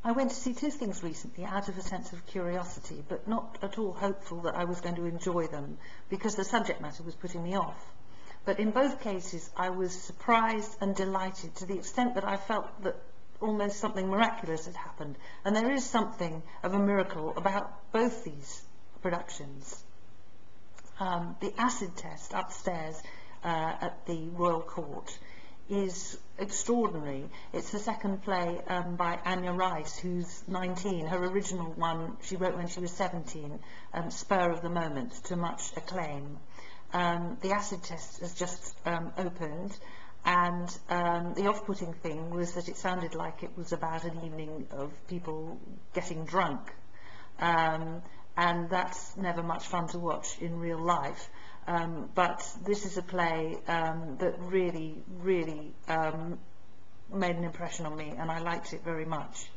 I went to see two things recently out of a sense of curiosity, but not at all hopeful that I was going to enjoy them, because the subject matter was putting me off. But in both cases, I was surprised and delighted to the extent that I felt that almost something miraculous had happened. And there is something of a miracle about both these productions. The acid test upstairs at the Royal Court is extraordinary. It's the second play by Anya Reiss, who's 19. Her original one she wrote when she was 17, Spur of the Moment, to much acclaim. The acid test has just opened, and the off-putting thing was that it sounded like it was about an evening of people getting drunk, and that's never much fun to watch in real life. But this is a play that really, really made an impression on me, and I liked it very much.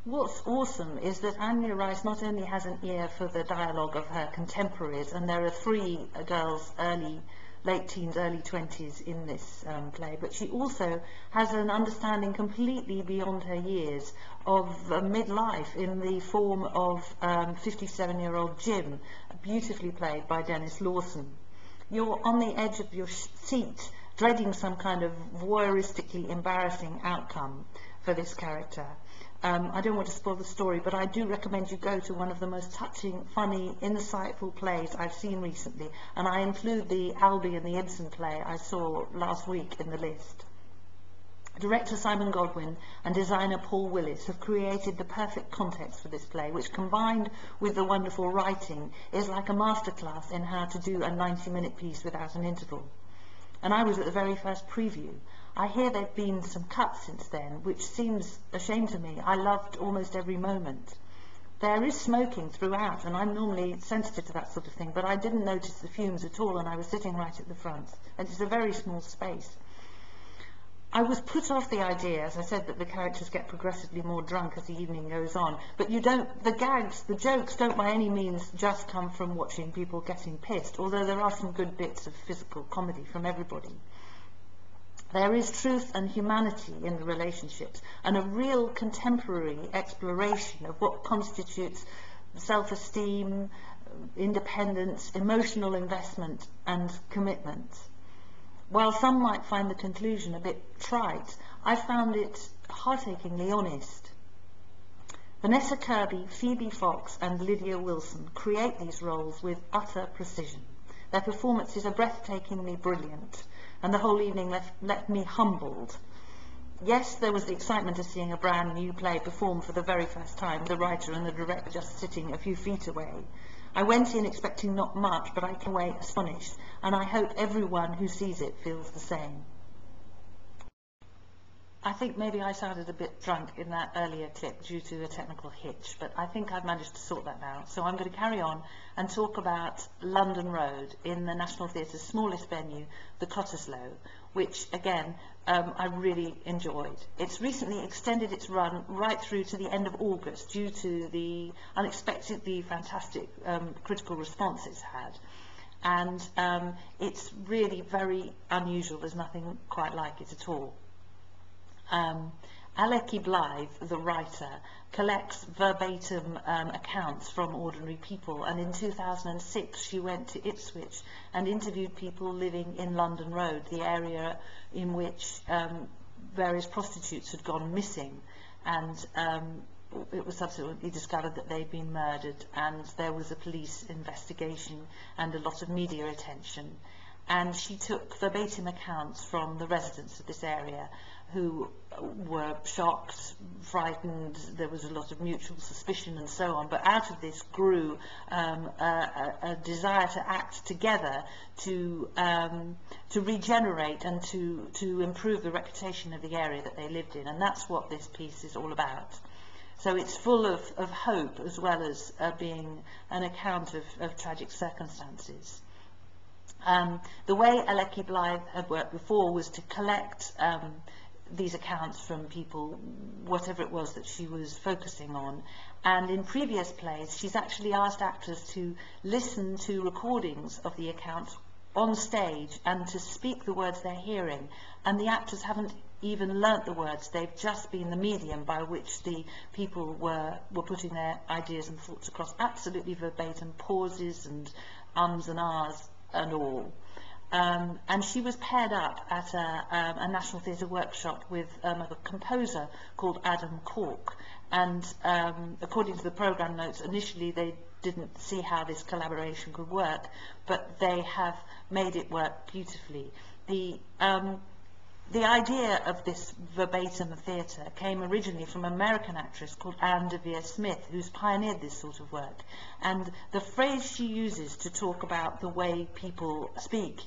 What's awesome is that Anya Reiss not only has an ear for the dialogue of her contemporaries, and there are three girls, late teens, early 20s in this play, but she also has an understanding completely beyond her years of midlife in the form of 57-year-old Jim, beautifully played by Dennis Lawson. You're on the edge of your seat, dreading some kind of voyeuristically embarrassing outcome for this character. I don't want to spoil the story, but I do recommend you go to one of the most touching, funny, insightful plays I've seen recently, and I include the Albee and the Ibsen play I saw last week in the list. Director Simon Godwin and designer Paul Willis have created the perfect context for this play, which, combined with the wonderful writing, is like a masterclass in how to do a 90-minute piece without an interval. And I was at the very first preview. I hear there have been some cuts since then, which seems a shame to me. I loved almost every moment. There is smoking throughout, and I'm normally sensitive to that sort of thing, but I didn't notice the fumes at all, and I was sitting right at the front, and it's a very small space. I was put off the idea, as I said, that the characters get progressively more drunk as the evening goes on, but the gags, the jokes don't by any means just come from watching people getting pissed, although there are some good bits of physical comedy from everybody. There is truth and humanity in the relationships, and a real contemporary exploration of what constitutes self-esteem, independence, emotional investment and commitment. While some might find the conclusion a bit trite, I found it heart-achingly honest. Vanessa Kirby, Phoebe Fox and Lydia Wilson create these roles with utter precision. Their performances are breathtakingly brilliant, and the whole evening left me humbled. Yes, there was the excitement of seeing a brand new play performed for the very first time, the writer and the director just sitting a few feet away. I went in expecting not much, but I came away astonished, and I hope everyone who sees it feels the same. I think maybe I sounded a bit drunk in that earlier clip due to a technical hitch, but I think I've managed to sort that out. So I'm going to carry on and talk about London Road in the National Theatre's smallest venue, the Cottesloe, which, again, I really enjoyed. It's recently extended its run right through to the end of August due to the unexpectedly fantastic critical response it's had. And it's really very unusual. There's nothing quite like it at all. Alecky Blythe, the writer, collects verbatim accounts from ordinary people, and in 2006 she went to Ipswich and interviewed people living in London Road, the area in which various prostitutes had gone missing, and it was subsequently discovered that they'd been murdered, and there was a police investigation and a lot of media attention. And she took verbatim accounts from the residents of this area who were shocked, frightened, there was a lot of mutual suspicion and so on, but out of this grew a desire to act together to regenerate and to improve the reputation of the area that they lived in, and that's what this piece is all about. So it's full of hope as well as being an account of tragic circumstances. The way Alecky Blythe had worked before was to collect these accounts from people, whatever it was that she was focusing on. And in previous plays, she's actually asked actors to listen to recordings of the accounts on stage and to speak the words they're hearing. And the actors haven't even learnt the words. They've just been the medium by which the people were putting their ideas and thoughts across, absolutely verbatim, pauses and ums and ahs and all. And she was paired up at a National Theatre workshop with a composer called Adam Cork. And according to the programme notes, initially they didn't see how this collaboration could work, but they have made it work beautifully. The idea of this verbatim theatre came originally from an American actress called Anne Devere Smith, who's pioneered this sort of work. And the phrase she uses to talk about the way people speak,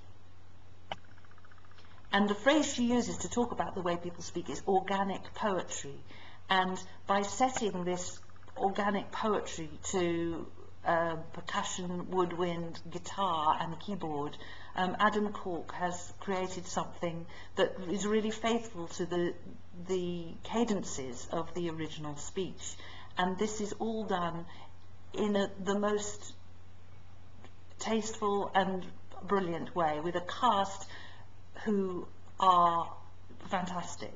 is organic poetry. And by setting this organic poetry to percussion, woodwind, guitar and keyboard, Adam Cork has created something that is really faithful to the cadences of the original speech. And this is all done in the most tasteful and brilliant way, with a cast who are fantastic.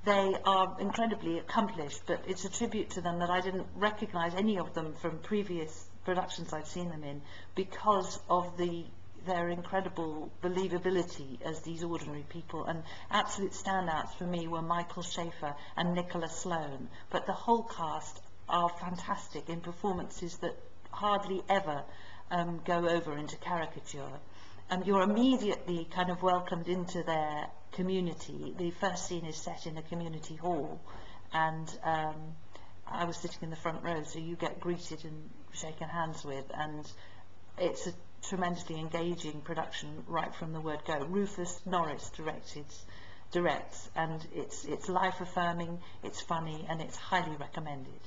They are incredibly accomplished, but it's a tribute to them that I didn't recognise any of them from previous productions I've seen them in, because of their incredible believability as these ordinary people. And absolute standouts for me were Michael Schaefer and Nicola Sloan, but the whole cast are fantastic in performances that hardly ever go over into caricature. And you're immediately kind of welcomed into their community. The first scene is set in a community hall, and I was sitting in the front row, so you get greeted and shaken hands with, and it's a tremendously engaging production right from the word go. Rufus Norris directs, and it's life-affirming, it's funny, and it's highly recommended.